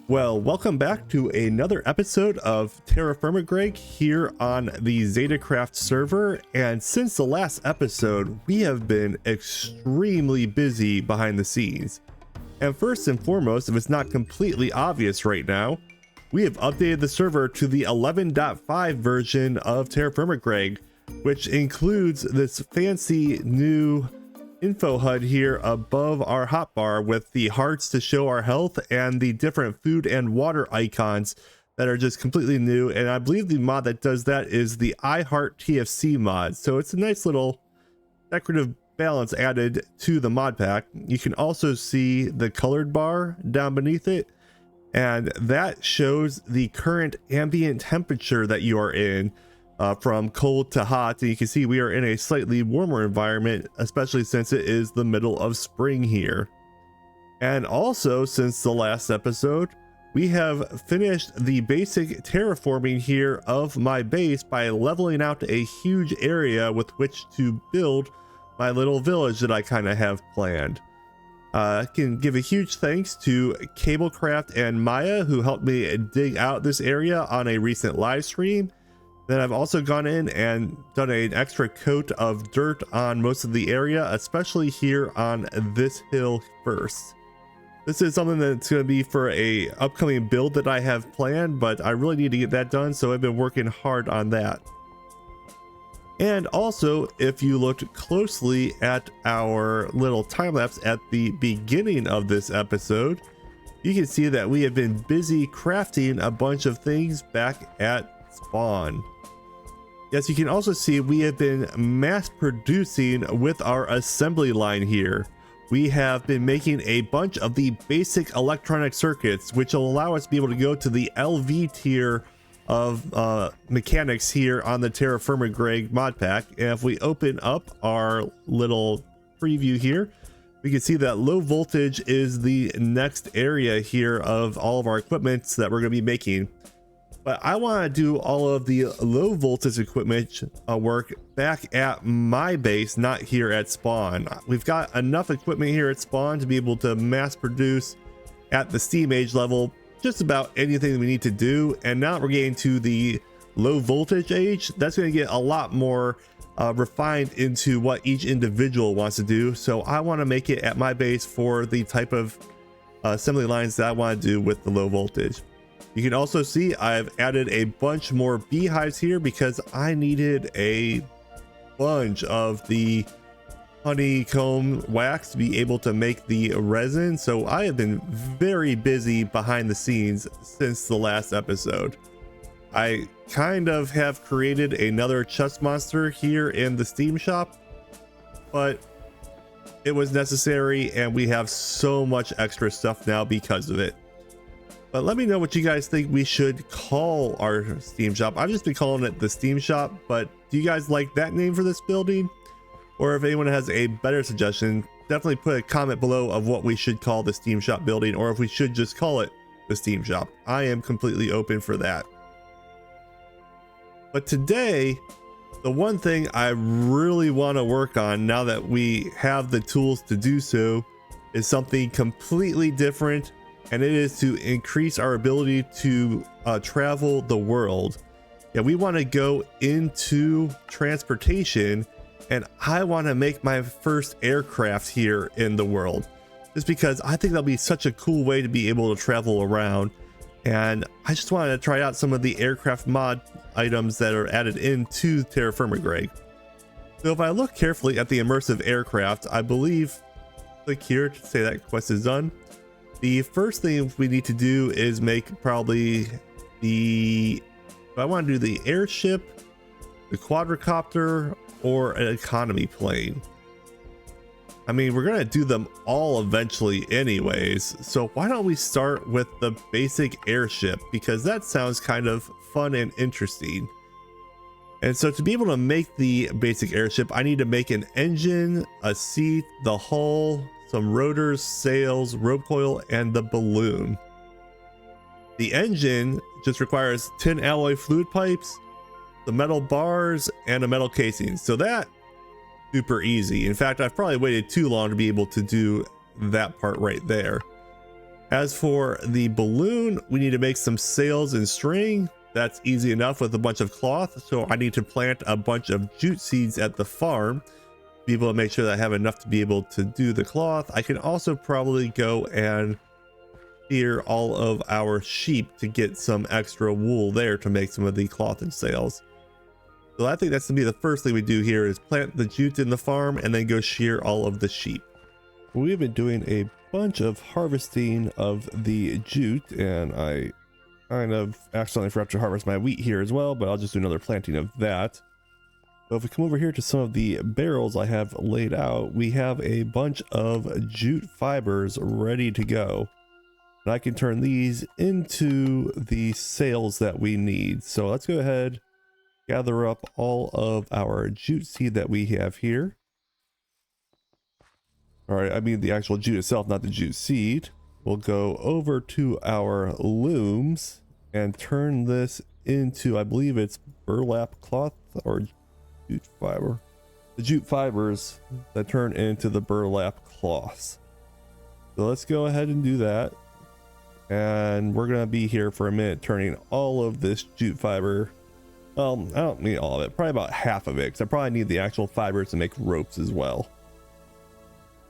Well, welcome back to another episode of TerraFirmaGreg here on the ZetaCraft server. And since the last episode, we have been extremely busy behind the scenes. And first and foremost, if it's not completely obvious right now, we have updated the server to the 11.5 version of TerraFirmaGreg, which includes this fancy new info HUD here above our hotbar with the hearts to show our health and the different food and water icons that are just completely new. And I believe the mod that does that is the I Heart TFC mod. So it's a nice little decorative balance added to the mod pack. You can also see the colored bar down beneath it, and that shows the current ambient temperature that you are in. From cold to hot, and you can see we are in a slightly warmer environment, especially since it is the middle of spring here. And also, since the last episode, we have finished the basic terraforming here of my base by leveling out a huge area with which to build my little village that I kind of have planned. I can give a huge thanks to CableCraft and Maya, who helped me dig out this area on a recent live stream. Then I've also gone in and done an extra coat of dirt on most of the area, especially here on this hill first. This is something that's going to be for a upcoming build that I have planned, but I really need to get that done, so I've been working hard on that. And also, if you looked closely at our little time lapse at the beginning of this episode, you can see that we have been busy crafting a bunch of things back at spawn. Yes, you can also see we have been mass producing with our assembly line here. We have been making a bunch of the basic electronic circuits, which will allow us to be able to go to the LV tier of mechanics here on the TerraFirmaGreg mod pack. And if we open up our little preview here, we can see that low voltage is the next area here of all of our equipments that we're going to be making. But I want to do all of the low voltage equipment work back at my base, not here at spawn. We've got enough equipment here at spawn to be able to mass produce at the steam age level just about anything we need to do. And now we're getting to the low voltage age. That's going to get a lot more refined into what each individual wants to do. So I want to make it at my base for the type of assembly lines that I want to do with the low voltage. You can also see I've added a bunch more beehives here because I needed a bunch of the honeycomb wax to be able to make the resin. So I have been very busy behind the scenes since the last episode. I kind of have created another chest monster here in the Steam shop, but it was necessary and we have so much extra stuff now because of it. But let me know what you guys think we should call our Steam shop. I've just been calling it the Steam shop, but do you guys like that name for this building? Or if anyone has a better suggestion, definitely put a comment below of what we should call the Steam shop building, or if we should just call it the Steam shop. I am completely open for that. But today, the one thing I really want to work on now that we have the tools to do so is something completely different. And it is to increase our ability to travel the world. Yeah, we want to go into transportation, and I want to make my first aircraft here in the world, just because I think that'll be such a cool way to be able to travel around. And I just wanted to try out some of the aircraft mod items that are added into TerraFirmaGreg. So if I look carefully at the immersive aircraft, I believe, click here to say that quest is done. The first thing we need to do is make probably I want to do the airship, the quadricopter, or an economy plane. I mean, we're going to do them all eventually anyways. So why don't we start with the basic airship, because that sounds kind of fun and interesting. And so to be able to make the basic airship, I need to make an engine, a seat, the hull, some rotors, sails, rope coil, and the balloon. The engine just requires 10 alloy fluid pipes, the metal bars, and a metal casing. So that super easy. In fact, I've probably waited too long to be able to do that part right there. As for the balloon, we need to make some sails and string. That's easy enough with a bunch of cloth. So I need to plant a bunch of jute seeds at the farm, be able to make sure that I have enough to be able to do the cloth. I can also probably go and shear all of our sheep to get some extra wool there to make some of the cloth and sails. So I think that's gonna be the first thing we do here is plant the jute in the farm and then go shear all of the sheep. We've been doing a bunch of harvesting of the jute, and I kind of accidentally forgot to harvest my wheat here as well, but I'll just do another planting of that. So if we come over here to some of the barrels I have laid out, we have a bunch of jute fibers ready to go. And I can turn these into the sails that we need. So let's go ahead, gather up all of our jute seed that we have here. All right, I mean the actual jute itself, not the jute seed. We'll go over to our looms and turn this into, I believe it's burlap cloth or jute fiber. The jute fibers that turn into the burlap cloths. So let's go ahead and do that. And we're gonna be here for a minute turning all of this jute fiber. Well, I don't need all of it, probably about half of it, because I probably need the actual fibers to make ropes as well.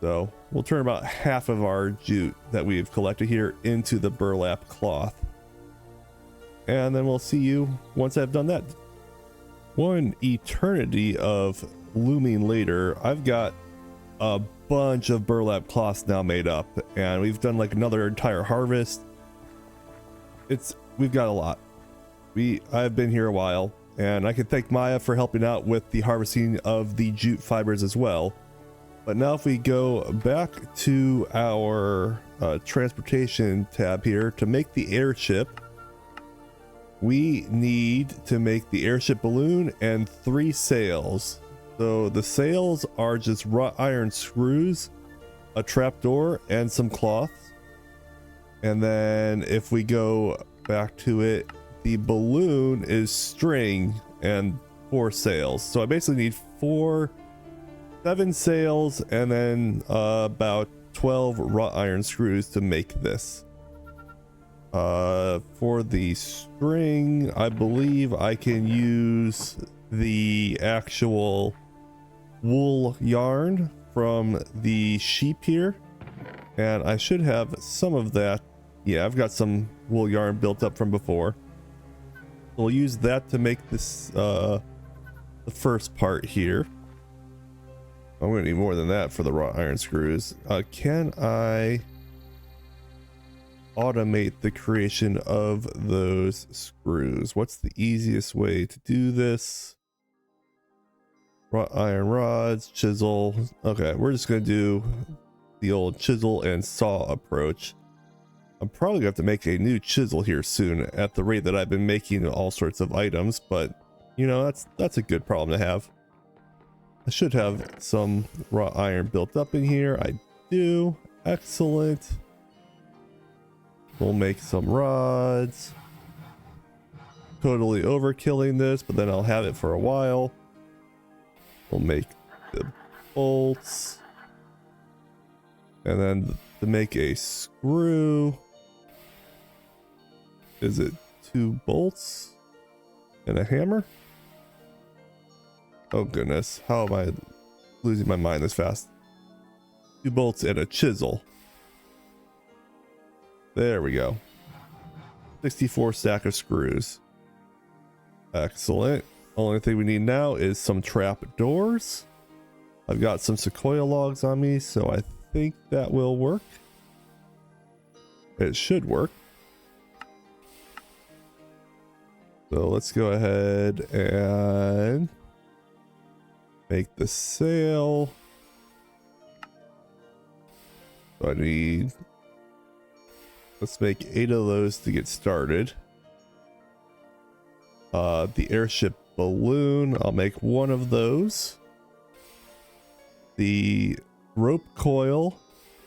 So we'll turn about half of our jute that we've collected here into the burlap cloth. And then we'll see you once I've done that. One eternity of looming later, I've got a bunch of burlap cloths now made up, and we've done like another entire harvest. We've got a lot. I've been here a while, and I can thank Maya for helping out with the harvesting of the jute fibers as well. But now if we go back to our transportation tab here to make the airship, we need to make the airship balloon and 3 sails. So the sails are just wrought iron screws, a trapdoor, and some cloth. And then if we go back to it, the balloon is string and 4 sails. So I basically need 7 sails and then about 12 wrought iron screws to make this. For the string, I believe I can use the actual wool yarn from the sheep here, and I should have some of that. Yeah, I've got some wool yarn built up from before. We'll use that to make this the first part here. I'm gonna need more than that for the wrought iron screws. Can I automate the creation of those screws? What's the easiest way to do this? Wrought iron rods, chisel. Okay, we're just gonna do the old chisel and saw approach. I'm probably gonna have to make a new chisel here soon at the rate that I've been making all sorts of items, but you know, that's a good problem to have. I should have some wrought iron built up in here. I do. Excellent. We'll make some rods. Totally overkilling this, but then I'll have it for a while. We'll make the bolts. And then to make a screw, is it 2 bolts and a hammer? Oh goodness, how am I losing my mind this fast? 2 bolts and a chisel. There we go. 64 stack of screws. Excellent. Only thing we need now is some trap doors. I've got some sequoia logs on me, so I think that will work. It should work. So let's go ahead and make the sail. So I need, let's make 8 of those to get started. The airship balloon, I'll make 1 of those. The rope coil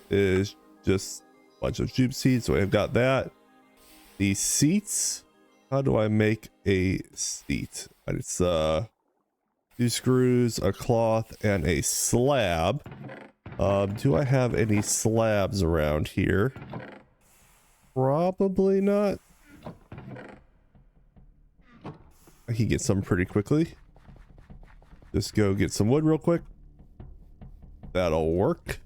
is just a bunch of jute seeds, so I've got that. The seats, how do I make a seat? It's 2 screws, a cloth, and a slab. Do I have any slabs around here? Probably not. I can get some pretty quickly. Just go get some wood real quick. That'll work.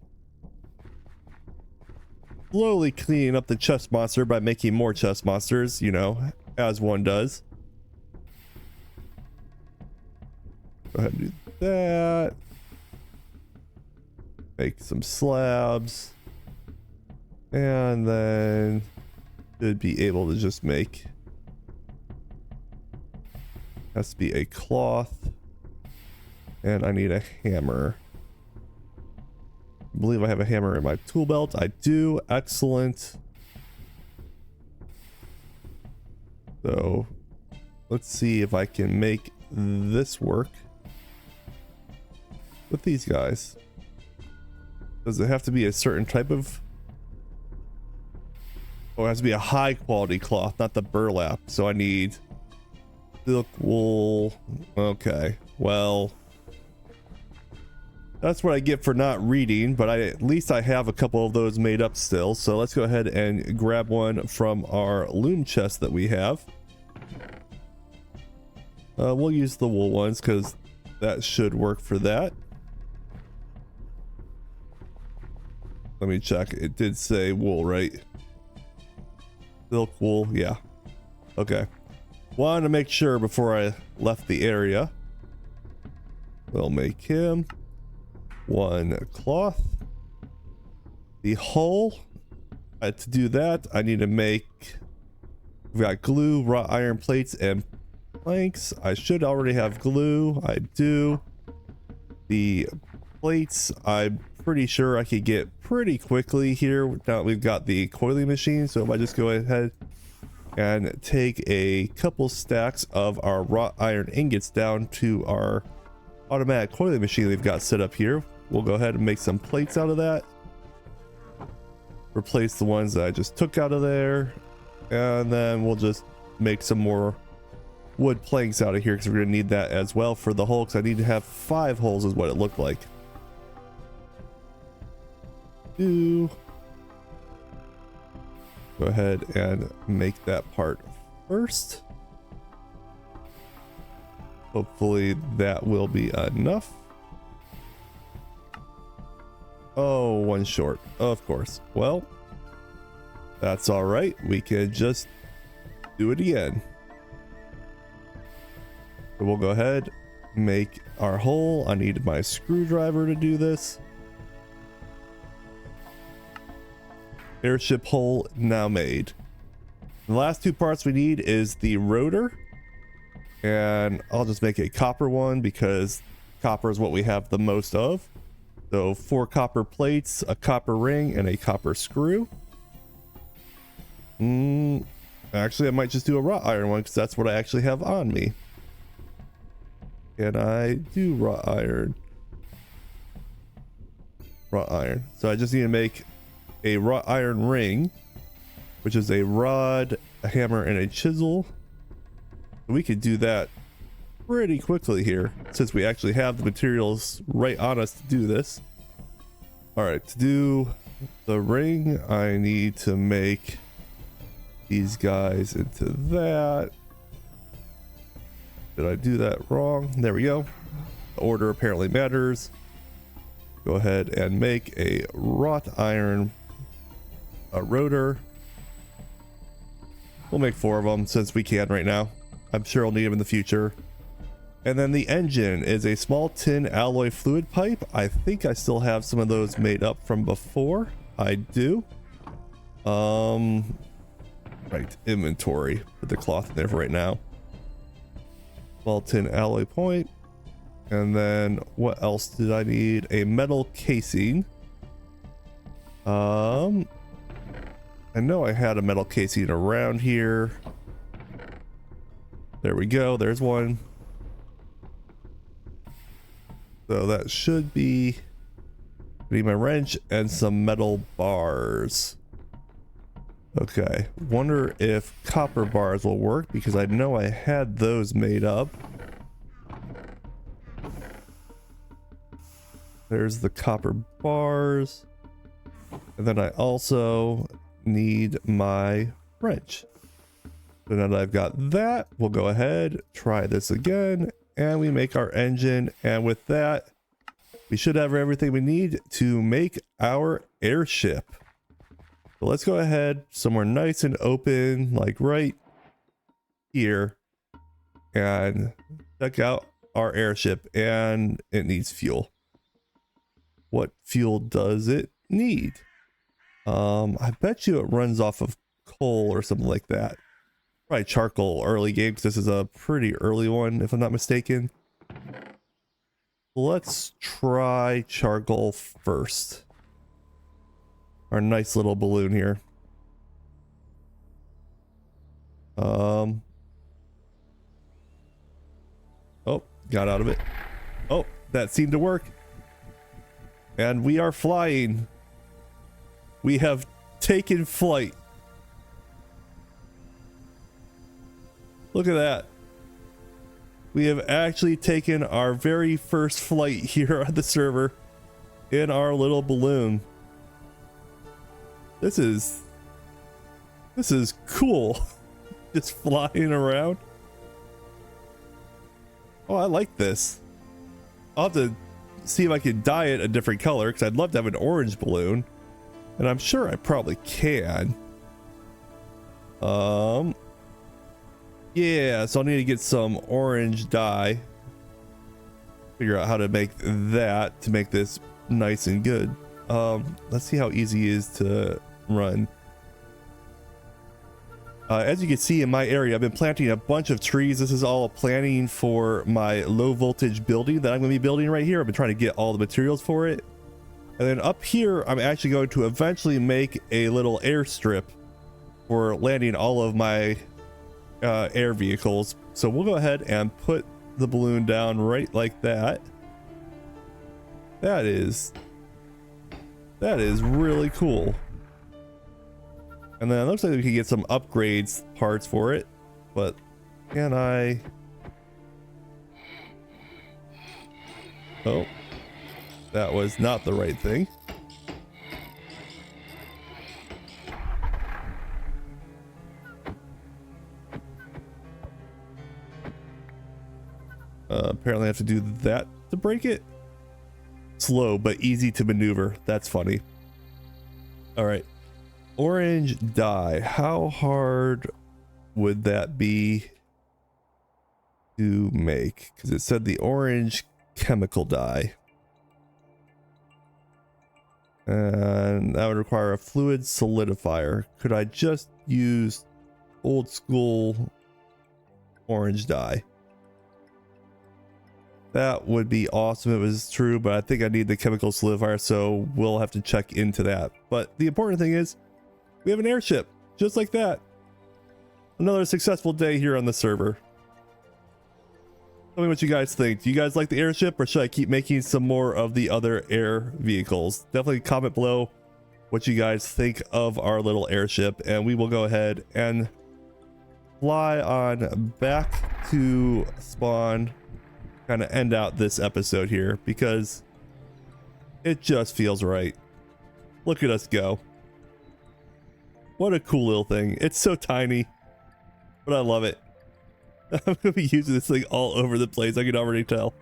Slowly cleaning up the chest monster by making more chest monsters, you know, as one does. Go ahead and do that. Make some slabs. And then should be able to just make, has to be a cloth. And I need a hammer. I believe I have a hammer in my tool belt. I do. Excellent. So let's see if I can make this work with these guys. Does it have to be a certain type of... Oh, it has to be a high quality cloth, not the burlap. So I need silk wool. Okay, well, that's what I get for not reading, but at least I have a couple of those made up still. So let's go ahead and grab one from our loom chest that we have. We'll use the wool ones because that should work for that. Let me check. It did say wool, right? Silk wool, yeah. Okay. Wanted to make sure before I left the area. We'll make him one cloth. The hull. To do that, I need to make... We've got glue, wrought iron plates, and planks. I should already have glue. I do. The plates, I'm pretty sure I could get pretty quickly here. Now that we've got the coiling machine. So if I just go ahead and take a couple stacks of our wrought iron ingots down to our automatic coiling machine we've got set up here, we'll go ahead and make some plates out of that. Replace the ones that I just took out of there, and then we'll just make some more wood planks out of here because we're going to need that as well for the hole, because I need to have 5 holes is what it looked like. Go ahead and make that part first. Hopefully that will be enough. Oh, one short, of course. Well, that's all right. We can just do it again. So we'll go ahead, make our hole. I need my screwdriver to do this. Airship hole now made. The last 2 parts we need is the rotor, and I'll just make a copper one because copper is what we have the most of. So 4 copper plates, a copper ring, and a copper screw. Actually, I might just do a wrought iron one because that's what I actually have on me. And I do wrought iron. Wrought iron. So I just need to make a wrought iron ring, which is a rod, a hammer, and a chisel. We could do that pretty quickly here since we actually have the materials right on us to do this. All right, to do the ring, I need to make these guys into that. Did I do that wrong? There we go. The order apparently matters. Go ahead and make a wrought iron rotor. We'll make 4 of them since we can right now. I'm sure I'll need them in the future. And then the engine is a small tin alloy fluid pipe. I think I still have some of those made up from before. I do. Right, inventory. Put the cloth in there for right now. Small tin alloy point. And then what else did I need? A metal casing. I know I had a metal casing around here. There we go. There's one. So that should be my wrench and some metal bars. Okay. Wonder if copper bars will work because I know I had those made up. There's the copper bars. And then I also need my wrench. So now that I've got that, we'll go ahead, try this again, and we make our engine. And with that, we should have everything we need to make our airship. So let's go ahead somewhere nice and open, like right here, and check out our airship. And it needs fuel. What fuel does it need? I bet you it runs off of coal or something like that. Probably charcoal early game, because this is a pretty early one if I'm not mistaken. Let's try charcoal first. Our nice little balloon here. Oh, got out of it. Oh, that seemed to work. And we are flying. We have taken flight. Look at that. We have actually taken our very first flight here on the server in our little balloon. This is cool. Just flying around. Oh, I like this. I'll have to see if I can dye it a different color, because I'd love to have an orange balloon. And I'm sure I probably can. Yeah, so I'll need to get some orange dye. Figure out how to make that to make this nice and good. Let's see how easy it is to run. As you can see in my area, I've been planting a bunch of trees. This is all planning for my low voltage building that I'm going to be building right here. I've been trying to get all the materials for it. And then up here, I'm actually going to eventually make a little airstrip for landing all of my air vehicles. So we'll go ahead and put the balloon down right like that. That is really cool. And then it looks like we can get some upgrades parts for it, but can I? Oh, that was not the right thing. Apparently I have to do that to break it. Slow, but easy to maneuver. That's funny. All right. Orange dye. How hard would that be to make? Because it said the orange chemical dye. And that would require a fluid solidifier. Could I just use old school orange dye? That would be awesome if it was true, but I think I need the chemical solidifier, so we'll have to check into that. But the important thing is, we have an airship, just like that. Another successful day here on the server. Tell me what you guys think. Do you guys like the airship, or should I keep making some more of the other air vehicles? Definitely comment below what you guys think of our little airship, and we will go ahead and fly on back to spawn. Kind of end out this episode here because it just feels right. Look at us go. What a cool little thing. It's so tiny, but I love it. I'm gonna be using this thing all over the place. I can already tell.